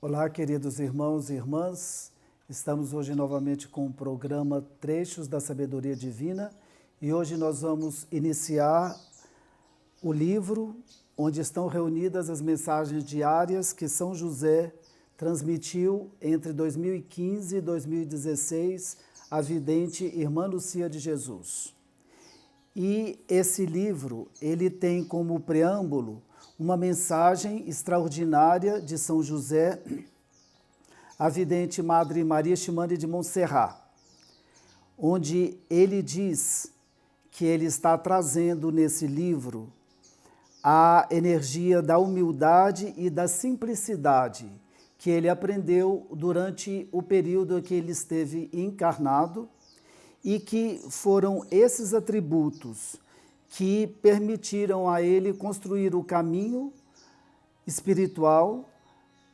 Olá, queridos irmãos e irmãs. Estamos hoje novamente com o programa Trechos da Sabedoria Divina e hoje nós vamos iniciar o livro onde estão reunidas as mensagens diárias que São José transmitiu entre 2015 e 2016 à vidente Irmã Lucia de Jesus. E esse livro, ele tem como preâmbulo uma mensagem extraordinária de São José, a vidente Madre Maria Chimane de Montserrat, onde ele diz que ele está trazendo nesse livro a energia da humildade e da simplicidade que ele aprendeu durante o período em que ele esteve encarnado e que foram esses atributos que permitiram a ele construir o caminho espiritual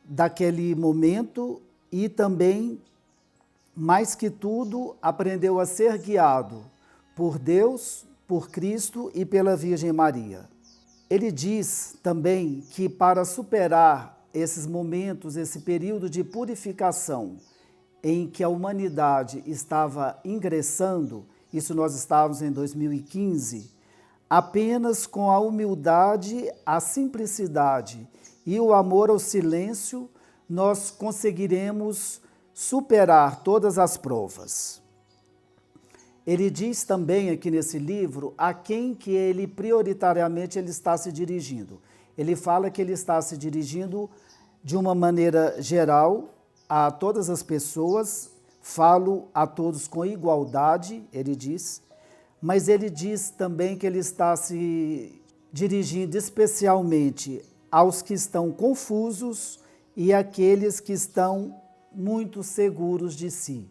daquele momento e também, mais que tudo, aprendeu a ser guiado por Deus, por Cristo e pela Virgem Maria. Ele diz também que para superar esses momentos, esse período de purificação em que a humanidade estava ingressando, isso nós estávamos em 2015, apenas com a humildade, a simplicidade e o amor ao silêncio, nós conseguiremos superar todas as provas. Ele diz também aqui nesse livro a quem que ele prioritariamente ele está se dirigindo. Ele fala que ele está se dirigindo de uma maneira geral a todas as pessoas, falo a todos com igualdade, ele diz, mas ele diz também que ele está se dirigindo especialmente aos que estão confusos e àqueles que estão muito seguros de si.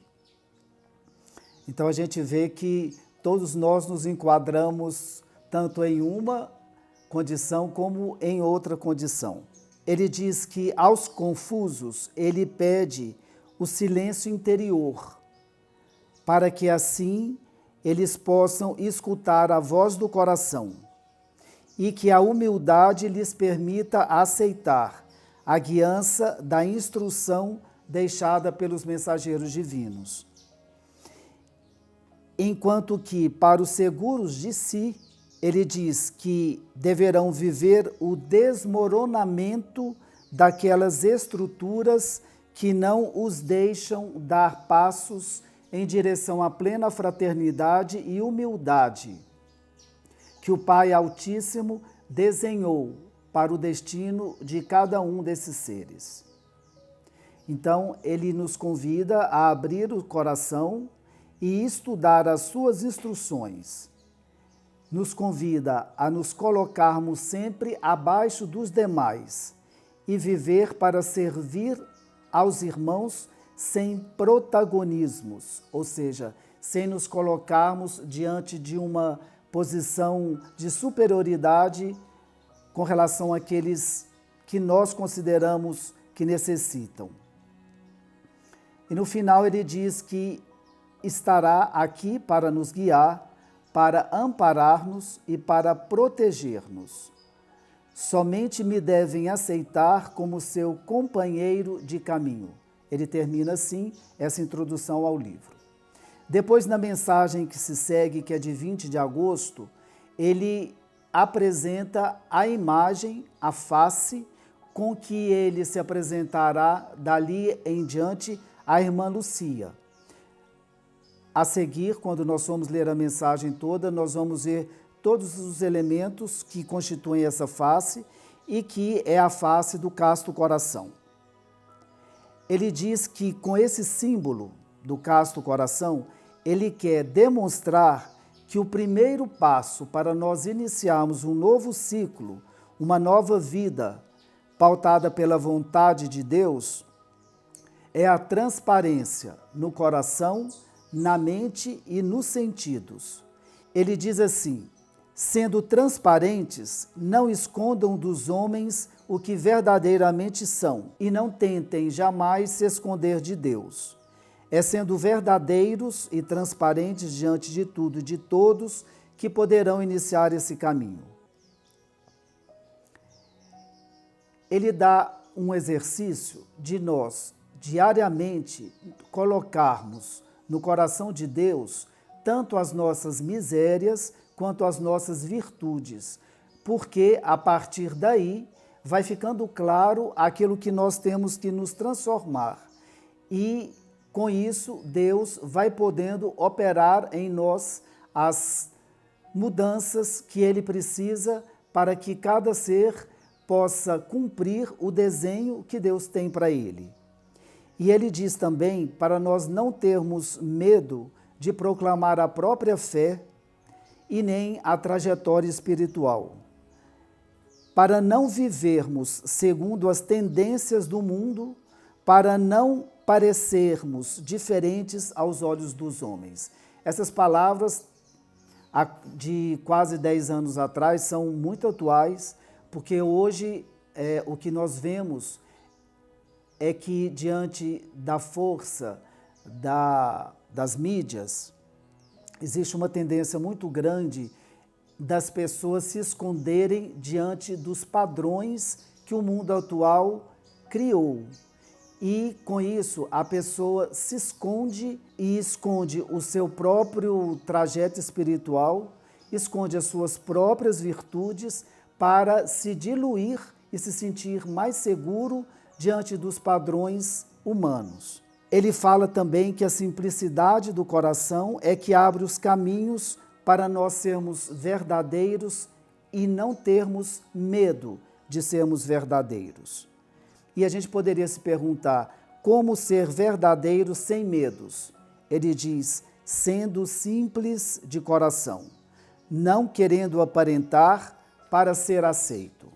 Então a gente vê que todos nós nos enquadramos tanto em uma condição como em outra condição. Ele diz que aos confusos ele pede o silêncio interior, para que assim eles possam escutar a voz do coração e que a humildade lhes permita aceitar a guiança da instrução deixada pelos mensageiros divinos. Enquanto que, para os seguros de si, ele diz que deverão viver o desmoronamento daquelas estruturas que não os deixam dar passos em direção à plena fraternidade e humildade que o Pai Altíssimo desenhou para o destino de cada um desses seres. Então, ele nos convida a abrir o coração e estudar as suas instruções. Nos convida a nos colocarmos sempre abaixo dos demais e viver para servir aos irmãos sem protagonismos, ou seja, sem nos colocarmos diante de uma posição de superioridade com relação àqueles que nós consideramos que necessitam. E no final ele diz que estará aqui para nos guiar, para amparar-nos e para proteger-nos. Somente me devem aceitar como seu companheiro de caminho. Ele termina assim essa introdução ao livro. Depois, na mensagem que se segue, que é de 20 de agosto, ele apresenta a imagem, a face, com que ele se apresentará dali em diante à irmã Lucia. A seguir, quando nós vamos ler a mensagem toda, nós vamos ver todos os elementos que constituem essa face e que é a face do casto coração. Ele diz que com esse símbolo do casto coração, ele quer demonstrar que o primeiro passo para nós iniciarmos um novo ciclo, uma nova vida, pautada pela vontade de Deus, é a transparência no coração, na mente e nos sentidos. Ele diz assim: sendo transparentes, não escondam dos homens o que verdadeiramente são, e não tentem jamais se esconder de Deus. É sendo verdadeiros e transparentes diante de tudo e de todos que poderão iniciar esse caminho. Ele dá um exercício de nós diariamente colocarmos no coração de Deus tanto as nossas misérias quanto as nossas virtudes, porque a partir daí vai ficando claro aquilo que nós temos que nos transformar. E com isso, Deus vai podendo operar em nós as mudanças que Ele precisa para que cada ser possa cumprir o desenho que Deus tem para ele. E ele diz também para nós não termos medo de proclamar a própria fé e nem a trajetória espiritual, para não vivermos segundo as tendências do mundo, para não parecermos diferentes aos olhos dos homens. Essas palavras de quase 10 anos atrás são muito atuais, porque hoje o que nós vemos é que diante da força das mídias, existe uma tendência muito grande das pessoas se esconderem diante dos padrões que o mundo atual criou. E com isso a pessoa se esconde e esconde o seu próprio trajeto espiritual, esconde as suas próprias virtudes para se diluir e se sentir mais seguro diante dos padrões humanos. Ele fala também que a simplicidade do coração é que abre os caminhos para nós sermos verdadeiros e não termos medo de sermos verdadeiros. E a gente poderia se perguntar, como ser verdadeiro sem medos? Ele diz, sendo simples de coração, não querendo aparentar para ser aceito.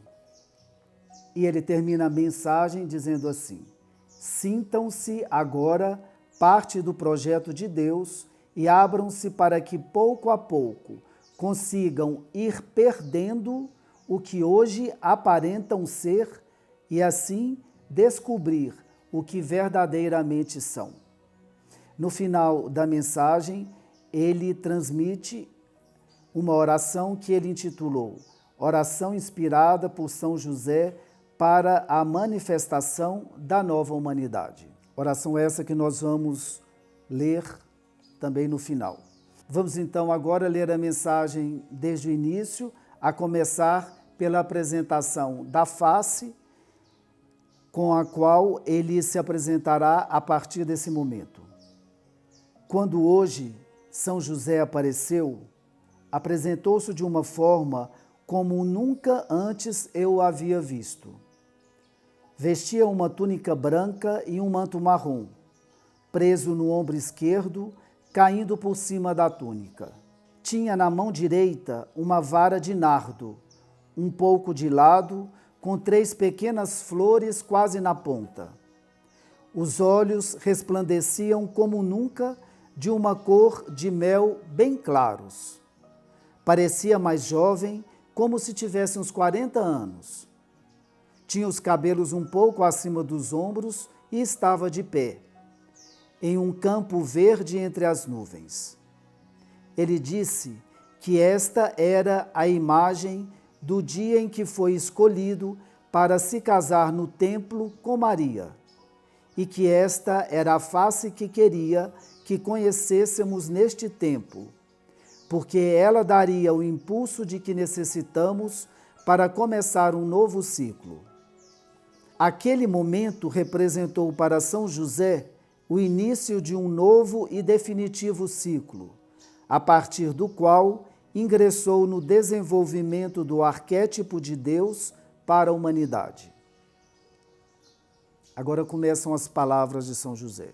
E ele termina a mensagem dizendo assim, sintam-se agora parte do projeto de Deus e abram-se para que pouco a pouco consigam ir perdendo o que hoje aparentam ser e assim descobrir o que verdadeiramente são. No final da mensagem, ele transmite uma oração que ele intitulou Oração inspirada por São José para a manifestação da nova humanidade. Oração essa que nós vamos ler também no final. Vamos então agora ler a mensagem desde o início, a começar pela apresentação da face, com a qual ele se apresentará a partir desse momento. Quando hoje São José apareceu, apresentou-se de uma forma como nunca antes eu o havia visto. Vestia uma túnica branca e um manto marrom, preso no ombro esquerdo, caindo por cima da túnica. Tinha na mão direita uma vara de nardo, um pouco de lado, com 3 pequenas flores quase na ponta. Os olhos resplandeciam como nunca, de uma cor de mel bem claros. Parecia mais jovem, como se tivesse uns 40 anos. Tinha os cabelos um pouco acima dos ombros e estava de pé, em um campo verde entre as nuvens. Ele disse que esta era a imagem do dia em que foi escolhido para se casar no templo com Maria, e que esta era a face que queria que conhecêssemos neste tempo, porque ela daria o impulso de que necessitamos para começar um novo ciclo. Aquele momento representou para São José o início de um novo e definitivo ciclo, a partir do qual ingressou no desenvolvimento do arquétipo de Deus para a humanidade. Agora começam as palavras de São José.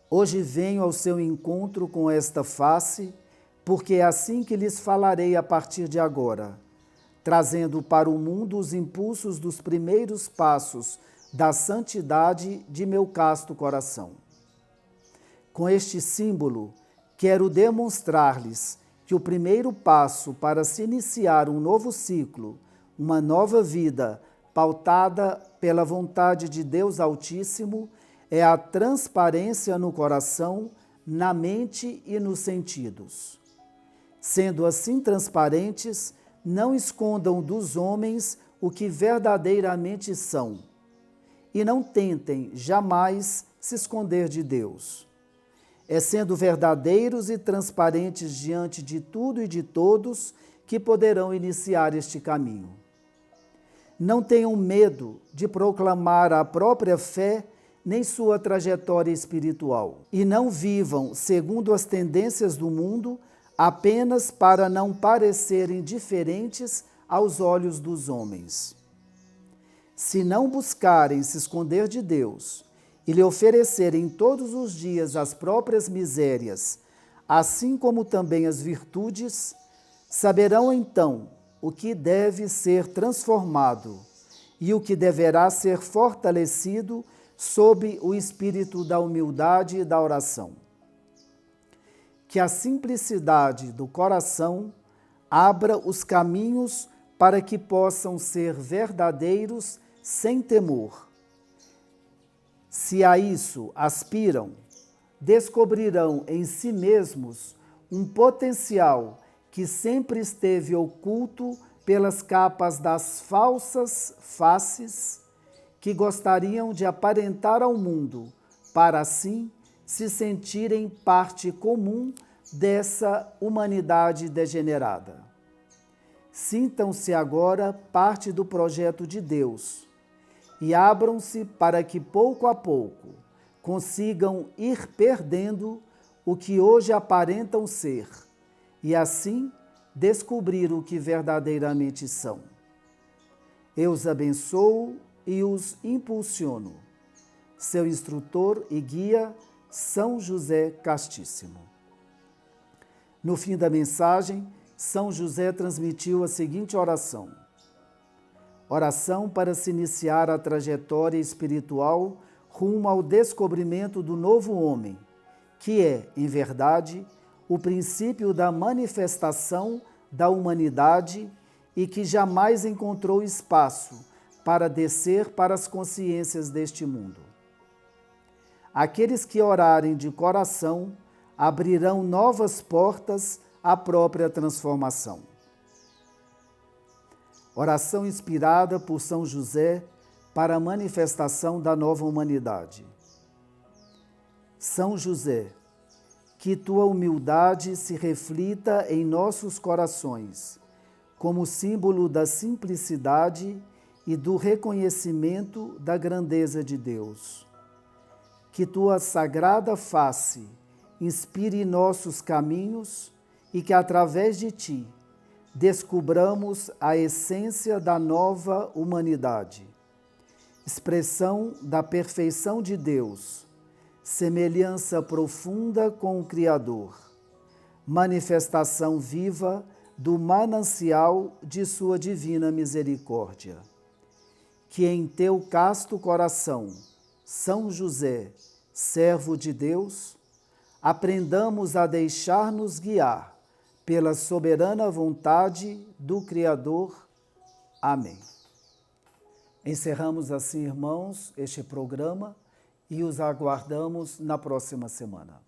Hoje venho ao seu encontro com esta face, porque é assim que lhes falarei a partir de agora, trazendo para o mundo os impulsos dos primeiros passos da santidade de meu casto coração. Com este símbolo, quero demonstrar-lhes que o primeiro passo para se iniciar um novo ciclo, uma nova vida pautada pela vontade de Deus Altíssimo, é a transparência no coração, na mente e nos sentidos. Sendo assim transparentes, não escondam dos homens o que verdadeiramente são e não tentem jamais se esconder de Deus. É sendo verdadeiros e transparentes diante de tudo e de todos que poderão iniciar este caminho. Não tenham medo de proclamar a própria fé nem sua trajetória espiritual. E não vivam segundo as tendências do mundo apenas para não parecerem diferentes aos olhos dos homens. Se não buscarem se esconder de Deus e lhe oferecerem todos os dias as próprias misérias, assim como também as virtudes, saberão então o que deve ser transformado e o que deverá ser fortalecido sob o espírito da humildade e da oração. Que a simplicidade do coração abra os caminhos para que possam ser verdadeiros sem temor. Se a isso aspiram, descobrirão em si mesmos um potencial que sempre esteve oculto pelas capas das falsas faces que gostariam de aparentar ao mundo, para assim se sentirem parte comum dessa humanidade degenerada. Sintam-se agora parte do projeto de Deus e abram-se para que pouco a pouco consigam ir perdendo o que hoje aparentam ser e assim descobrir o que verdadeiramente são. Eu os abençoo e os impulsiono. Seu instrutor e guia, São José Castíssimo. No fim da mensagem, São José transmitiu a seguinte oração: oração para se iniciar a trajetória espiritual rumo ao descobrimento do novo homem, que é, em verdade, o princípio da manifestação da humanidade e que jamais encontrou espaço para descer para as consciências deste mundo. Aqueles que orarem de coração abrirão novas portas à própria transformação. Oração inspirada por São José para a manifestação da nova humanidade. São José, que tua humildade se reflita em nossos corações, como símbolo da simplicidade e do reconhecimento da grandeza de Deus. Que tua sagrada face inspire nossos caminhos e que, através de ti, descubramos a essência da nova humanidade, expressão da perfeição de Deus, semelhança profunda com o Criador, manifestação viva do manancial de sua divina misericórdia. Que em teu casto coração, São José, servo de Deus, aprendamos a deixar-nos guiar pela soberana vontade do Criador. Amém. Encerramos assim, irmãos, este programa e os aguardamos na próxima semana.